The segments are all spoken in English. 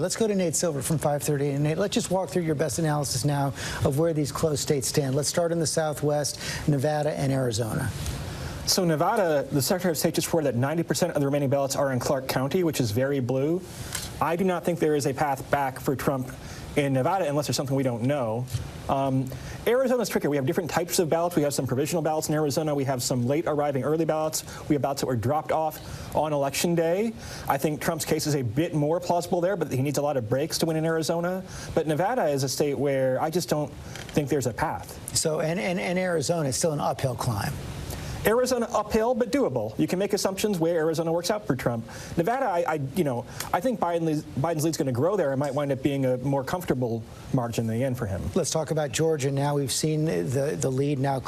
Let's go to Nate Silver from 538. And Nate, let's just walk through your best analysis now of where these close states stand. Let's start in the Southwest, Nevada and Arizona. So Nevada, the Secretary of State just reported that 90% of the remaining ballots are in Clark County, which is very blue. I do not think there is a path back for Trump in Nevada unless there's something we don't know. Arizona's tricky. We have different types of ballots. We have some provisional ballots in Arizona. We have some late arriving early ballots. We have ballots that were dropped off on Election Day. I think Trump's case is a bit more plausible there, but he needs a lot of breaks to win in Arizona. But Nevada is a state where I just don't think there's a path. So, and Arizona is still an uphill climb. Arizona uphill, but doable. You can make assumptions where Arizona works out for Trump. Nevada, I think Biden's lead's going to grow there. It might wind up being a more comfortable margin in the end for him. Let's talk about Georgia now. We've seen the lead now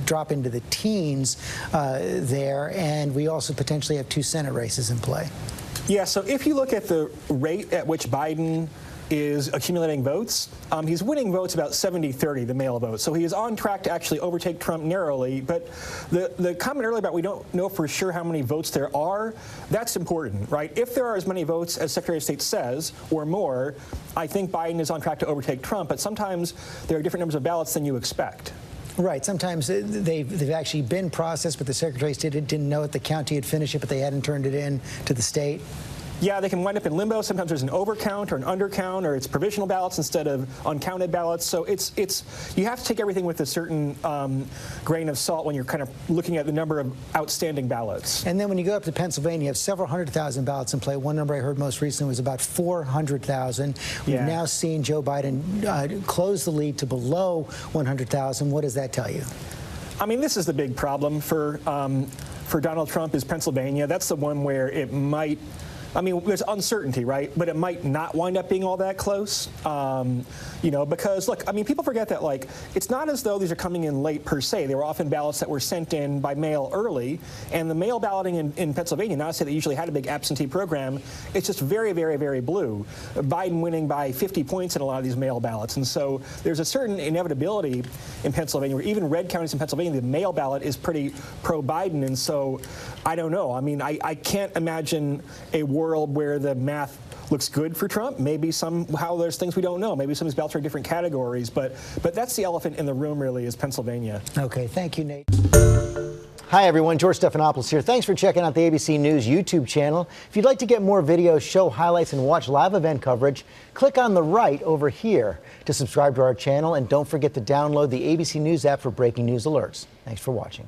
drop into the teens there, and we also potentially have two Senate races in play. Yeah, so if you look at the rate at which Biden is accumulating votes, he's winning votes about 70-30, the mail votes. So he is on track to actually overtake Trump narrowly. But the comment earlier about we don't know for sure how many votes there are, that's important, right? If there are as many votes as Secretary of State says, or more, I think Biden is on track to overtake Trump. But sometimes there are different numbers of ballots than you expect. Right. Sometimes they've actually been processed, but the Secretary of State didn't know it. The county had finished it, but they hadn't turned it in to the state. Yeah, they can wind up in limbo. Sometimes there's an overcount or an undercount, or it's provisional ballots instead of uncounted ballots. So you have to take everything with a certain grain of salt when you're kind of looking at the number of outstanding ballots. And then when you go up to Pennsylvania, you have several 100,000 ballots in play. One number I heard most recently was about 400,000. We've now seen Joe Biden close the lead to below 100,000. What does that tell you? I mean, this is the big problem for Donald Trump is Pennsylvania. That's the one where it might. I mean, there's uncertainty, right? But it might not wind up being all that close, because, look, I mean, people forget that, like, it's not as though these are coming in late per se. They were often ballots that were sent in by mail early, and the mail balloting in Pennsylvania, not to say they usually had a big absentee program, it's just very, very, very blue. Biden winning by 50 points in a lot of these mail ballots. And so there's a certain inevitability in Pennsylvania, where even red counties in Pennsylvania, the mail ballot is pretty pro-Biden. And so I don't know. I mean, I can't imagine a world where the math looks good for Trump. Maybe somehow there's things we don't know. Maybe some of these ballots are in different categories. But that's the elephant in the room, really, is Pennsylvania. Okay, thank you, Nate. Hi, everyone. George Stephanopoulos here. Thanks for checking out the ABC News YouTube channel. If you'd like to get more videos, show highlights, and watch live event coverage, click on the right over here to subscribe to our channel. And don't forget to download the ABC News app for breaking news alerts. Thanks for watching.